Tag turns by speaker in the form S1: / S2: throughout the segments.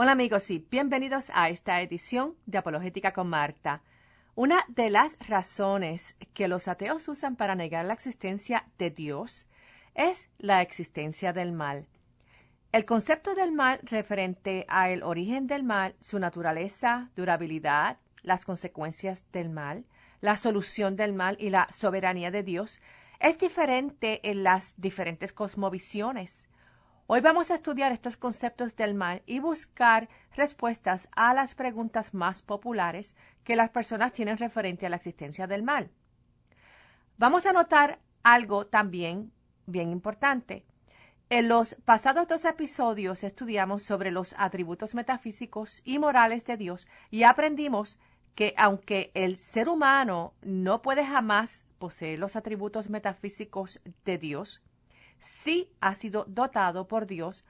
S1: Hola amigos y bienvenidos a esta edición de Apologética con Marta. Una de las razones que los ateos usan para negar la existencia de Dios es la existencia del mal. El concepto del mal referente al origen del mal, su naturaleza, durabilidad, las consecuencias del mal, la solución del mal y la soberanía de Dios es diferente en las diferentes cosmovisiones. Hoy vamos a estudiar estos conceptos del mal y buscar respuestas a las preguntas más populares que las personas tienen referente a la existencia del mal. Vamos a notar algo también bien importante. En los pasados 2 episodios estudiamos sobre los atributos metafísicos y morales de Dios y aprendimos que aunque el ser humano no puede jamás poseer los atributos metafísicos de Dios, sí ha sido dotado por Dios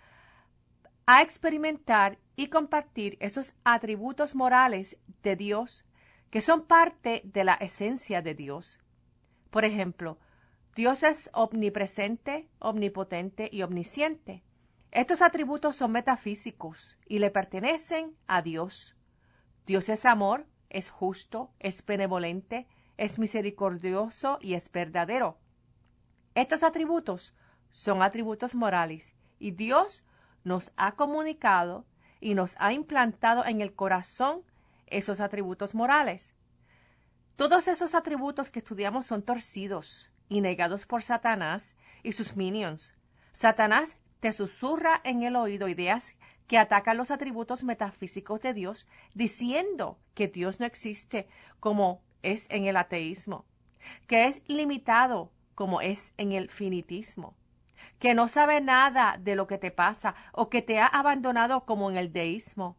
S1: a experimentar y compartir esos atributos morales de Dios que son parte de la esencia de Dios. Por ejemplo, Dios es omnipresente, omnipotente y omnisciente. Estos atributos son metafísicos y le pertenecen a Dios. Dios es amor, es justo, es benevolente, es misericordioso y es verdadero. Estos atributos son atributos morales y Dios nos ha comunicado y nos ha implantado en el corazón esos atributos morales. Todos esos atributos que estudiamos son torcidos y negados por Satanás y sus minions. Satanás te susurra en el oído ideas que atacan los atributos metafísicos de Dios, diciendo que Dios no existe como es en el ateísmo, que es limitado como es en el finitismo, que no sabe nada de lo que te pasa o que te ha abandonado como en el deísmo.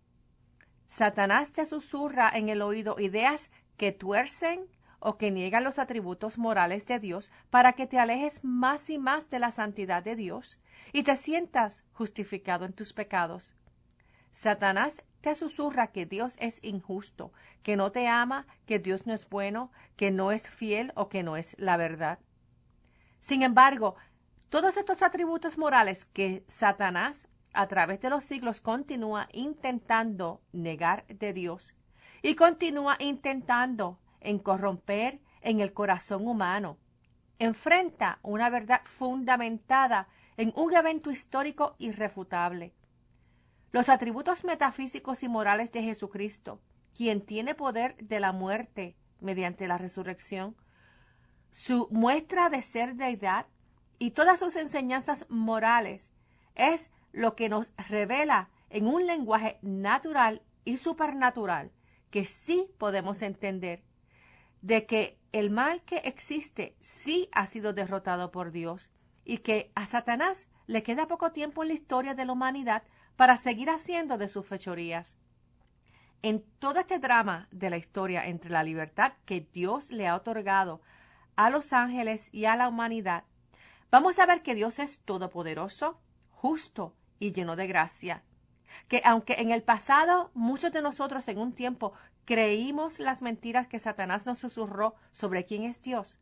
S1: Satanás te susurra en el oído ideas que tuercen o que niegan los atributos morales de Dios para que te alejes más y más de la santidad de Dios y te sientas justificado en tus pecados. Satanás te susurra que Dios es injusto, que no te ama, que Dios no es bueno, que no es fiel o que no es la verdad. Sin embargo, todos estos atributos morales que Satanás a través de los siglos continúa intentando negar de Dios y continúa intentando corromper en el corazón humano, enfrenta una verdad fundamentada en un evento histórico irrefutable. Los atributos metafísicos y morales de Jesucristo, quien tiene poder de la muerte mediante la resurrección, su muestra de ser deidad y todas sus enseñanzas morales es lo que nos revela en un lenguaje natural y supernatural que sí podemos entender de que el mal que existe sí ha sido derrotado por Dios y que a Satanás le queda poco tiempo en la historia de la humanidad para seguir haciendo de sus fechorías. En todo este drama de la historia entre la libertad que Dios le ha otorgado a los ángeles y a la humanidad, vamos a ver que Dios es todopoderoso, justo y lleno de gracia. Que aunque en el pasado muchos de nosotros en un tiempo creímos las mentiras que Satanás nos susurró sobre quién es Dios,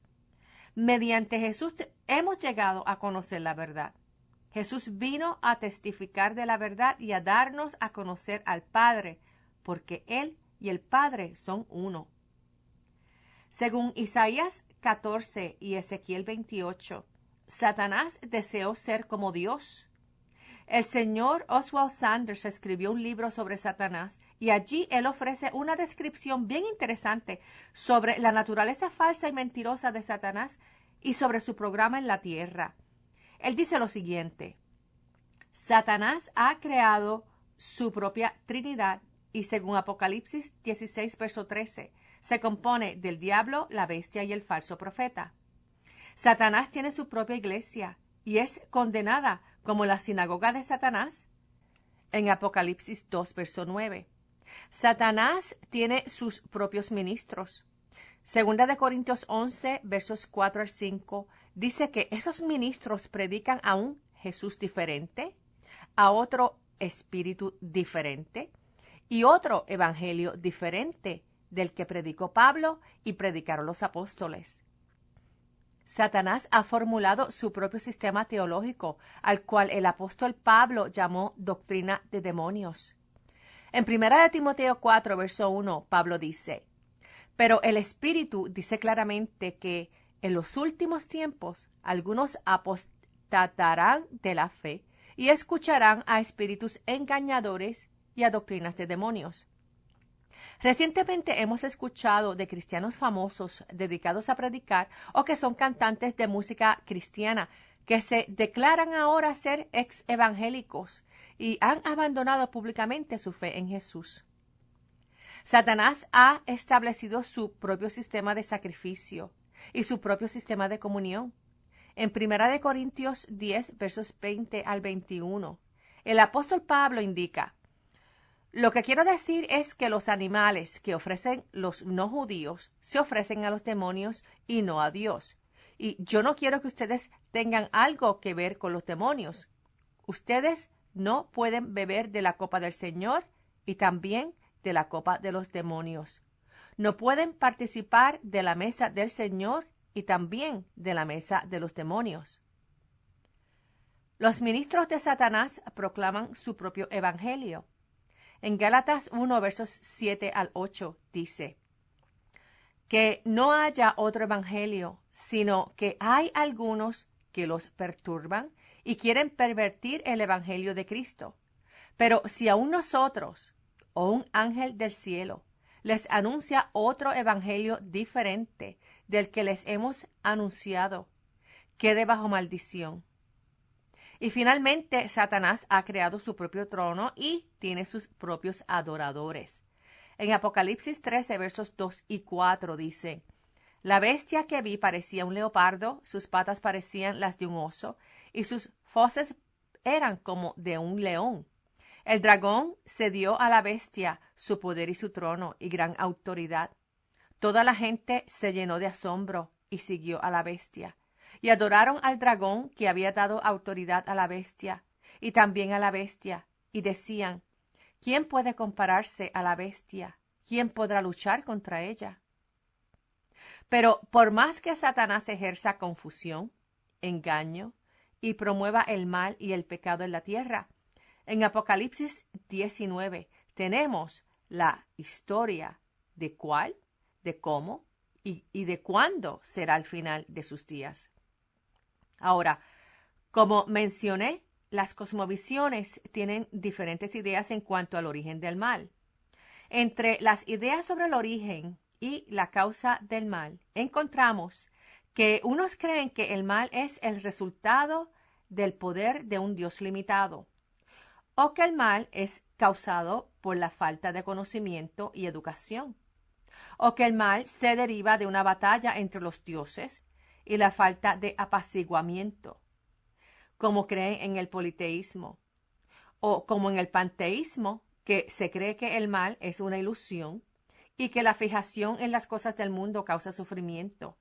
S1: mediante Jesús hemos llegado a conocer la verdad. Jesús vino a testificar de la verdad y a darnos a conocer al Padre, porque Él y el Padre son uno. Según Isaías 14 y Ezequiel 28, Satanás deseó ser como Dios. El señor Oswald Sanders escribió un libro sobre Satanás y allí él ofrece una descripción bien interesante sobre la naturaleza falsa y mentirosa de Satanás y sobre su programa en la tierra. Él dice lo siguiente: Satanás ha creado su propia Trinidad y según Apocalipsis 16, verso 13, se compone del diablo, la bestia y el falso profeta. Satanás tiene su propia iglesia y es condenada como la sinagoga de Satanás en Apocalipsis 2, verso 9. Satanás tiene sus propios ministros. Segunda de Corintios 11, versos 4 al 5, dice que esos ministros predican a un Jesús diferente, a otro espíritu diferente y otro evangelio diferente del que predicó Pablo y predicaron los apóstoles. Satanás ha formulado su propio sistema teológico, al cual el apóstol Pablo llamó doctrina de demonios. En 1 Timoteo 4, verso 1, Pablo dice, pero el Espíritu dice claramente que en los últimos tiempos algunos apostatarán de la fe y escucharán a espíritus engañadores y a doctrinas de demonios. Recientemente hemos escuchado de cristianos famosos dedicados a predicar o que son cantantes de música cristiana que se declaran ahora ser ex evangélicos y han abandonado públicamente su fe en Jesús. Satanás ha establecido su propio sistema de sacrificio y su propio sistema de comunión. En 1 Corintios 10, versos 20 al 21, el apóstol Pablo indica, lo que quiero decir es que los animales que ofrecen los no judíos se ofrecen a los demonios y no a Dios. Y yo no quiero que ustedes tengan algo que ver con los demonios. Ustedes no pueden beber de la copa del Señor y también de la copa de los demonios. No pueden participar de la mesa del Señor y también de la mesa de los demonios. Los ministros de Satanás proclaman su propio evangelio. En Gálatas 1, versos 7 al 8 dice que no haya otro evangelio, sino que hay algunos que los perturban y quieren pervertir el evangelio de Cristo. Pero si aún nosotros o un ángel del cielo les anuncia otro evangelio diferente del que les hemos anunciado, quede bajo maldición. Y finalmente, Satanás ha creado su propio trono y tiene sus propios adoradores. En Apocalipsis 13, versos 2 y 4 dice, la bestia que vi parecía un leopardo, sus patas parecían las de un oso, y sus fauces eran como de un león. El dragón cedió a la bestia su poder y su trono y gran autoridad. Toda la gente se llenó de asombro y siguió a la bestia. Y adoraron al dragón que había dado autoridad a la bestia, y también a la bestia, y decían, ¿quién puede compararse a la bestia? ¿Quién podrá luchar contra ella? Pero por más que Satanás ejerza confusión, engaño, y promueva el mal y el pecado en la tierra, en Apocalipsis 19 tenemos la historia de cuál, de cómo y de cuándo será el final de sus días. Ahora, como mencioné, las cosmovisiones tienen diferentes ideas en cuanto al origen del mal. Entre las ideas sobre el origen y la causa del mal, encontramos que unos creen que el mal es el resultado del poder de un Dios limitado, o que el mal es causado por la falta de conocimiento y educación, o que el mal se deriva de una batalla entre los dioses y la falta de apaciguamiento, como creen en el politeísmo, o como en el panteísmo, que se cree que el mal es una ilusión y que la fijación en las cosas del mundo causa sufrimiento.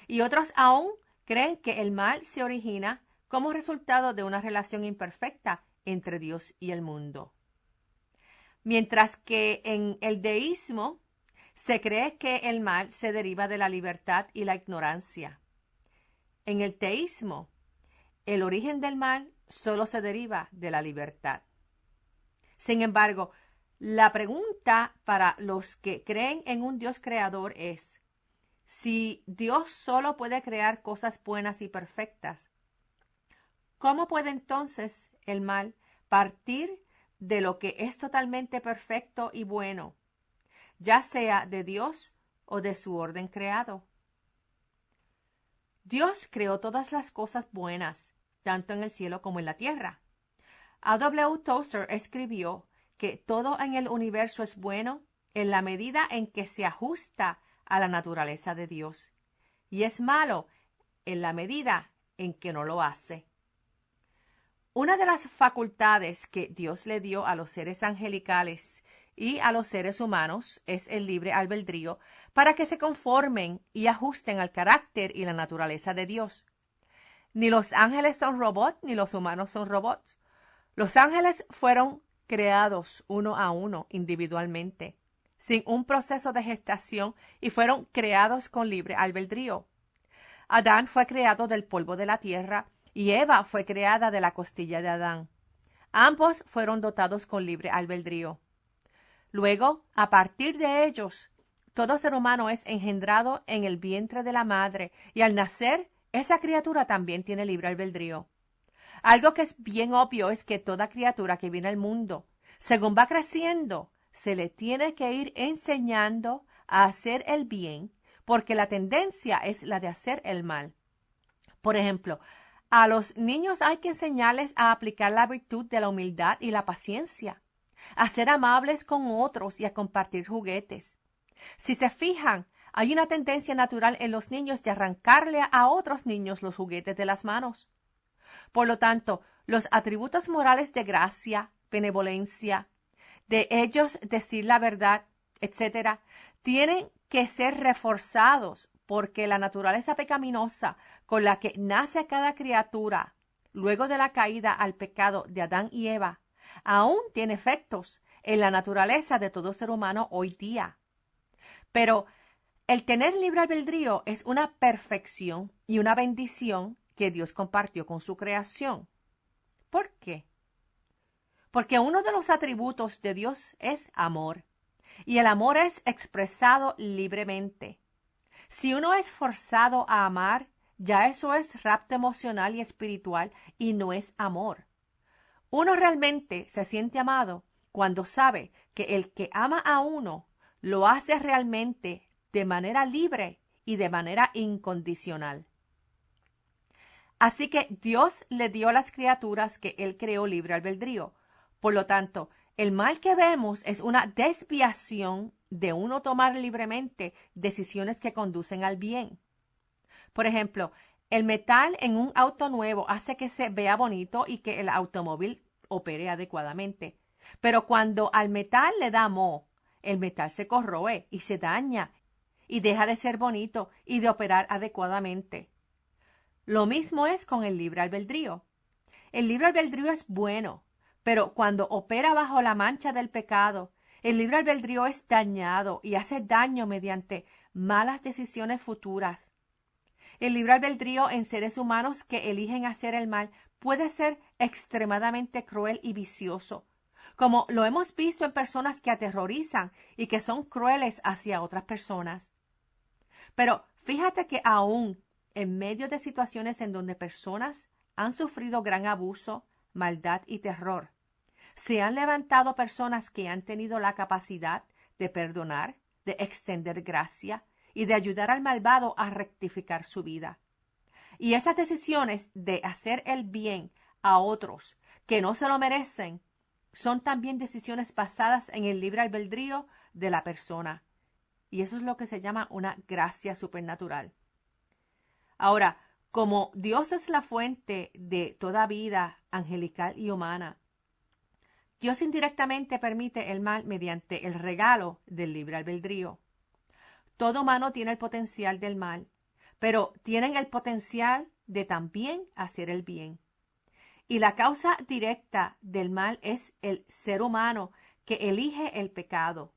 S1: Y otros aún creen que el mal se origina como resultado de una relación imperfecta entre Dios y el mundo. Mientras que en el deísmo se cree que el mal se deriva de la libertad y la ignorancia. En el teísmo, el origen del mal solo se deriva de la libertad. Sin embargo, la pregunta para los que creen en un Dios creador es, si Dios solo puede crear cosas buenas y perfectas, ¿cómo puede entonces el mal partir de lo que es totalmente perfecto y bueno, ya sea de Dios o de su orden creado? Dios creó todas las cosas buenas, tanto en el cielo como en la tierra. A.W. Tozer escribió que todo en el universo es bueno en la medida en que se ajusta a la naturaleza de Dios, y es malo en la medida en que no lo hace. Una de las facultades que Dios le dio a los seres angelicales y a los seres humanos es el libre albedrío para que se conformen y ajusten al carácter y la naturaleza de Dios. Ni los ángeles son robots, ni los humanos son robots. Los ángeles fueron creados uno a uno individualmente, sin un proceso de gestación, y fueron creados con libre albedrío. Adán fue creado del polvo de la tierra y Eva fue creada de la costilla de Adán. Ambos fueron dotados con libre albedrío. Luego, a partir de ellos, todo ser humano es engendrado en el vientre de la madre y al nacer, esa criatura también tiene libre albedrío. Algo que es bien obvio es que toda criatura que viene al mundo, según va creciendo, se le tiene que ir enseñando a hacer el bien, porque la tendencia es la de hacer el mal. Por ejemplo, a los niños hay que enseñarles a aplicar la virtud de la humildad y la paciencia, a ser amables con otros y a compartir juguetes. Si se fijan, hay una tendencia natural en los niños de arrancarle a otros niños los juguetes de las manos. Por lo tanto, los atributos morales de gracia, benevolencia, de ellos decir la verdad, etcétera, tienen que ser reforzados porque la naturaleza pecaminosa con la que nace cada criatura luego de la caída al pecado de Adán y Eva aún tiene efectos en la naturaleza de todo ser humano hoy día. Pero el tener libre albedrío es una perfección y una bendición que Dios compartió con su creación. ¿Por qué? Porque uno de los atributos de Dios es amor, y el amor es expresado libremente. Si uno es forzado a amar, ya eso es rapto emocional y espiritual y no es amor. Uno realmente se siente amado cuando sabe que el que ama a uno lo hace realmente de manera libre y de manera incondicional. Así que Dios le dio a las criaturas que Él creó libre albedrío. Por lo tanto, el mal que vemos es una desviación de uno tomar libremente decisiones que conducen al bien. Por ejemplo, el metal en un auto nuevo hace que se vea bonito y que el automóvil opere adecuadamente. Pero cuando al metal le da moho, el metal se corroe y se daña y deja de ser bonito y de operar adecuadamente. Lo mismo es con el libre albedrío. El libre albedrío es bueno, pero cuando opera bajo la mancha del pecado, el libre albedrío es dañado y hace daño mediante malas decisiones futuras. El libre albedrío en seres humanos que eligen hacer el mal puede ser extremadamente cruel y vicioso, como lo hemos visto en personas que aterrorizan y que son crueles hacia otras personas. Pero fíjate que aún en medio de situaciones en donde personas han sufrido gran abuso, maldad y terror, se han levantado personas que han tenido la capacidad de perdonar, de extender gracia y de ayudar al malvado a rectificar su vida. Y esas decisiones de hacer el bien a otros que no se lo merecen son también decisiones basadas en el libre albedrío de la persona. Y eso es lo que se llama una gracia supernatural. Ahora, como Dios es la fuente de toda vida angelical y humana, Dios indirectamente permite el mal mediante el regalo del libre albedrío. Todo humano tiene el potencial del mal, pero tienen el potencial de también hacer el bien. Y la causa directa del mal es el ser humano que elige el pecado.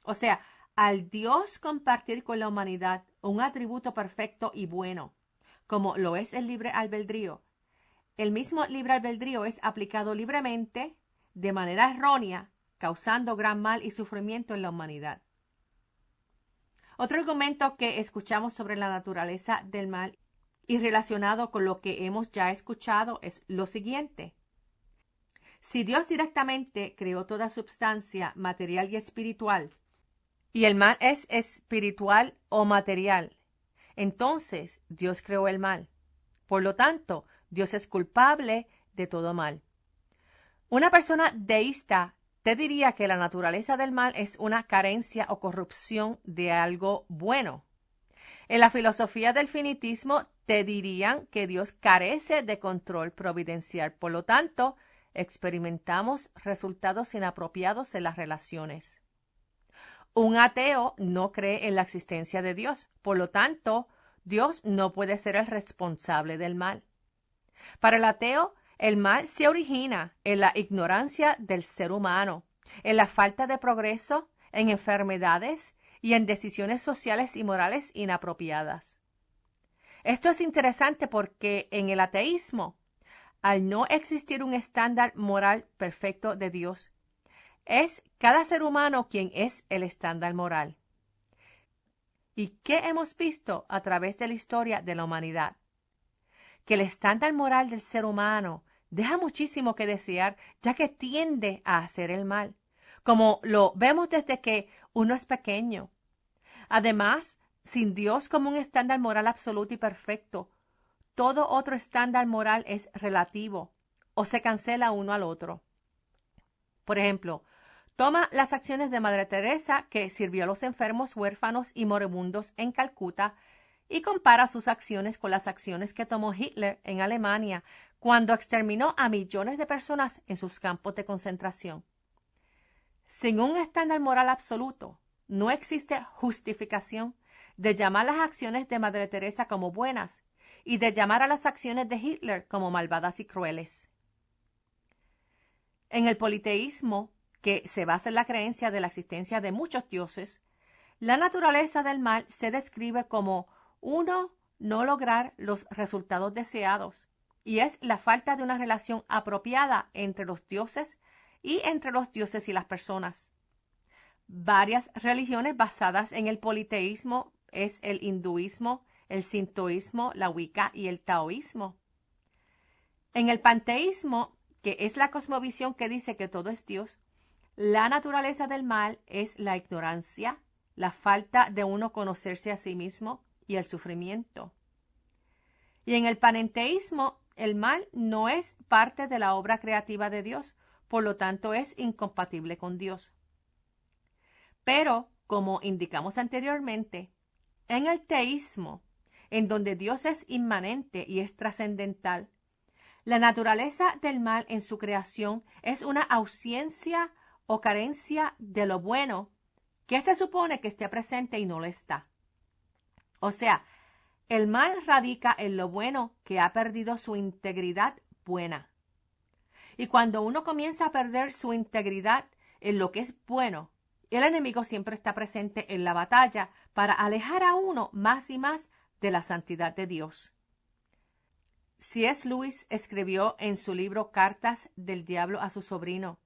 S1: O sea, al Dios compartir con la humanidad un atributo perfecto y bueno, como lo es el libre albedrío, el mismo libre albedrío es aplicado libremente, de manera errónea, causando gran mal y sufrimiento en la humanidad. Otro argumento que escuchamos sobre la naturaleza del mal y relacionado con lo que hemos ya escuchado es lo siguiente. Si Dios directamente creó toda substancia material y espiritual, y el mal es espiritual o material, entonces Dios creó el mal. Por lo tanto, Dios es culpable de todo mal. Una persona deísta te diría que la naturaleza del mal es una carencia o corrupción de algo bueno. En la filosofía del finitismo te dirían que Dios carece de control providencial. Por lo tanto, experimentamos resultados inapropiados en las relaciones. Un ateo no cree en la existencia de Dios. Por lo tanto, Dios no puede ser el responsable del mal. Para el ateo, el mal se origina en la ignorancia del ser humano, en la falta de progreso, en enfermedades y en decisiones sociales y morales inapropiadas. Esto es interesante porque en el ateísmo, al no existir un estándar moral perfecto de Dios, Es cada ser humano quien es el estándar moral. ¿Y qué hemos visto a través de la historia de la humanidad? Que el estándar moral del ser humano deja muchísimo que desear, ya que tiende a hacer el mal, como lo vemos desde que uno es pequeño. Además, sin Dios como un estándar moral absoluto y perfecto, todo otro estándar moral es relativo o se cancela uno al otro. Por ejemplo, toma las acciones de Madre Teresa, que sirvió a los enfermos, huérfanos y moribundos en Calcuta, y compara sus acciones con las acciones que tomó Hitler en Alemania cuando exterminó a millones de personas en sus campos de concentración. Sin un estándar moral absoluto, no existe justificación de llamar las acciones de Madre Teresa como buenas y de llamar a las acciones de Hitler como malvadas y crueles. En el politeísmo, que se basa en la creencia de la existencia de muchos dioses, la naturaleza del mal se describe como uno, no lograr los resultados deseados, y es la falta de una relación apropiada entre los dioses y entre los dioses y las personas. Varias religiones basadas en el politeísmo es el hinduismo, el sintoísmo, la wicca y el taoísmo. En el panteísmo, que es la cosmovisión que dice que todo es Dios, la naturaleza del mal es la ignorancia, la falta de uno conocerse a sí mismo y el sufrimiento. Y en el panenteísmo, el mal no es parte de la obra creativa de Dios, por lo tanto es incompatible con Dios. Pero, como indicamos anteriormente, en el teísmo, en donde Dios es inmanente y es trascendental, la naturaleza del mal en su creación es una ausencia o carencia de lo bueno que se supone que esté presente y no lo está. O sea, el mal radica en lo bueno que ha perdido su integridad buena. Y cuando uno comienza a perder su integridad en lo que es bueno, el enemigo siempre está presente en la batalla para alejar a uno más y más de la santidad de Dios. C.S. Lewis escribió en su libro Cartas del Diablo a su sobrino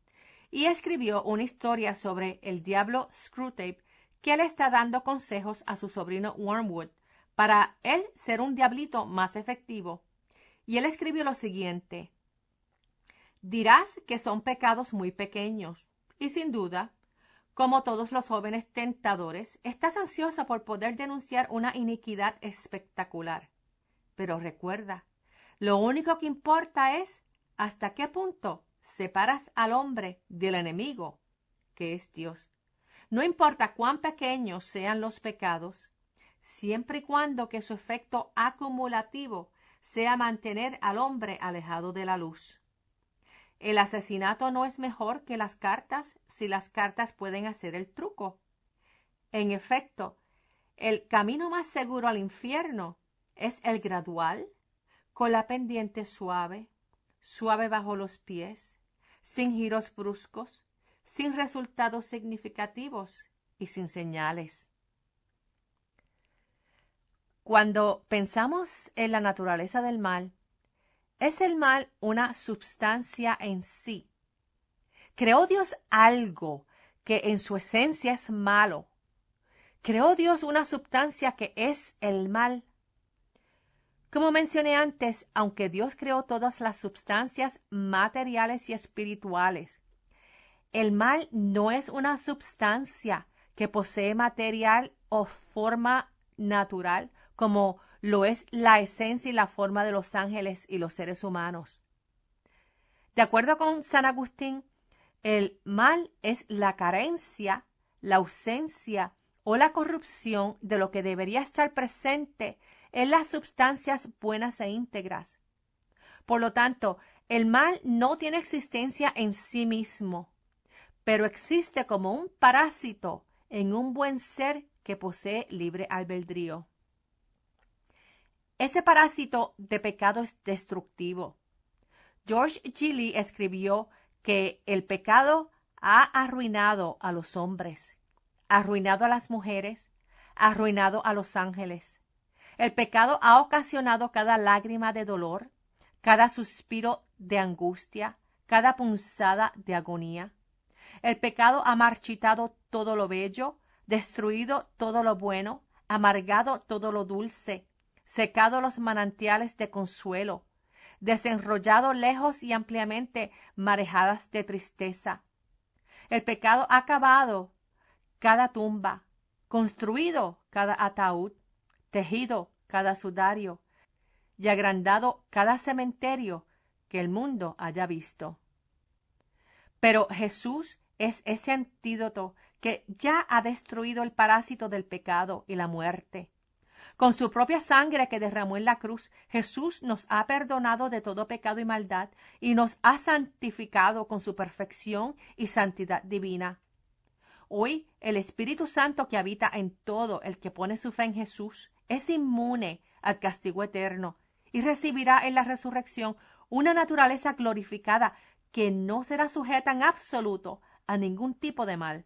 S1: y escribió una historia sobre el diablo Screwtape que le está dando consejos a su sobrino Wormwood para él ser un diablito más efectivo. Y él escribió lo siguiente: dirás que son pecados muy pequeños y sin duda, como todos los jóvenes tentadores, estás ansiosa por poder denunciar una iniquidad espectacular. Pero recuerda, lo único que importa es hasta qué punto separas al hombre del enemigo, que es Dios. No importa cuán pequeños sean los pecados, siempre y cuando que su efecto acumulativo sea mantener al hombre alejado de la luz. El asesinato no es mejor que las cartas si las cartas pueden hacer el truco. En efecto, el camino más seguro al infierno es el gradual, con la pendiente suave, suave bajo los pies, sin giros bruscos, sin resultados significativos y sin señales. Cuando pensamos en la naturaleza del mal, ¿es el mal una substancia en sí? ¿Creó Dios algo que en su esencia es malo? ¿Creó Dios una sustancia que es el mal? Como mencioné antes, aunque Dios creó todas las substancias materiales y espirituales, el mal no es una substancia que posee material o forma natural como lo es la esencia y la forma de los ángeles y los seres humanos. De acuerdo con San Agustín, el mal es la carencia, la ausencia o la corrupción de lo que debería estar presente en las substancias buenas e íntegras. Por lo tanto, el mal no tiene existencia en sí mismo, pero existe como un parásito en un buen ser que posee libre albedrío. Ese parásito de pecado es destructivo. George Gilly escribió que el pecado ha arruinado a los hombres, arruinado a las mujeres, arruinado a los ángeles. El pecado ha ocasionado cada lágrima de dolor, cada suspiro de angustia, cada punzada de agonía. El pecado ha marchitado todo lo bello, destruido todo lo bueno, amargado todo lo dulce, secado los manantiales de consuelo, desenrollado lejos y ampliamente marejadas de tristeza. El pecado ha cavado cada tumba, construido cada ataúd, tejido cada sudario y agrandado cada cementerio que el mundo haya visto. Pero Jesús es ese antídoto que ya ha destruido el parásito del pecado y la muerte. Con su propia sangre que derramó en la cruz, Jesús nos ha perdonado de todo pecado y maldad y nos ha santificado con su perfección y santidad divina. Hoy, el Espíritu Santo que habita en todo el que pone su fe en Jesús es inmune al castigo eterno y recibirá en la resurrección una naturaleza glorificada que no será sujeta en absoluto a ningún tipo de mal.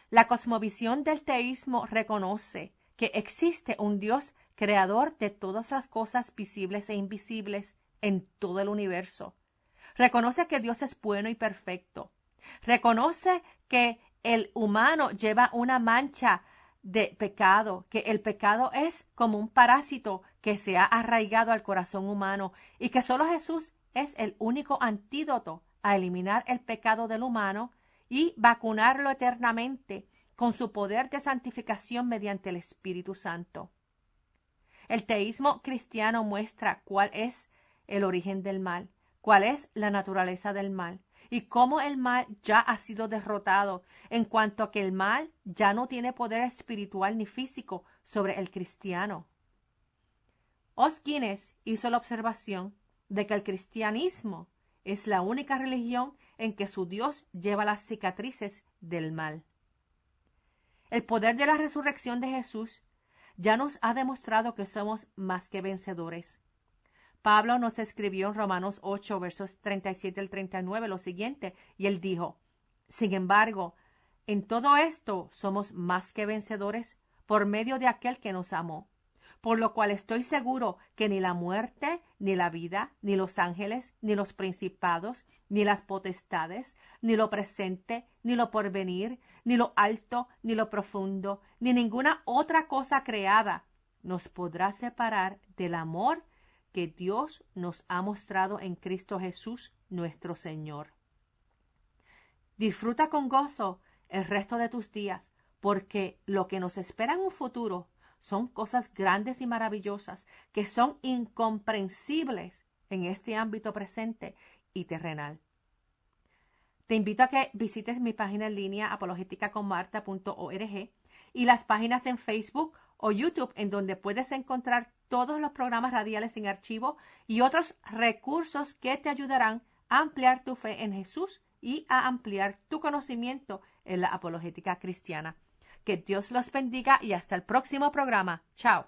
S1: La cosmovisión del teísmo reconoce que existe un Dios creador de todas las cosas visibles e invisibles en todo el universo. Reconoce que Dios es bueno y perfecto. Reconoce que el humano lleva una mancha de pecado, que el pecado es como un parásito que se ha arraigado al corazón humano y que solo Jesús es el único antídoto a eliminar el pecado del humano y vacunarlo eternamente con su poder de santificación mediante el Espíritu Santo. El teísmo cristiano muestra cuál es el origen del mal, cuál es la naturaleza del mal y cómo el mal ya ha sido derrotado, en cuanto a que el mal ya no tiene poder espiritual ni físico sobre el cristiano. Os Guinness hizo la observación de que el cristianismo es la única religión en que su Dios lleva las cicatrices del mal. El poder de la resurrección de Jesús ya nos ha demostrado que somos más que vencedores. Pablo nos escribió en Romanos 8, versos 37 al 39 lo siguiente, y él dijo: sin embargo, en todo esto somos más que vencedores por medio de aquel que nos amó. Por lo cual estoy seguro que ni la muerte, ni la vida, ni los ángeles, ni los principados, ni las potestades, ni lo presente, ni lo porvenir, ni lo alto, ni lo profundo, ni ninguna otra cosa creada nos podrá separar del amor que Dios nos ha mostrado en Cristo Jesús, nuestro Señor. Disfruta con gozo el resto de tus días, porque lo que nos espera en un futuro son cosas grandes y maravillosas que son incomprensibles en este ámbito presente y terrenal. Te invito a que visites mi página en línea apologeticaconmarta.org y las páginas en Facebook o YouTube en donde puedes encontrar todos los programas radiales en archivo y otros recursos que te ayudarán a ampliar tu fe en Jesús y a ampliar tu conocimiento en la apologética cristiana. Que Dios los bendiga y hasta el próximo programa. Chao.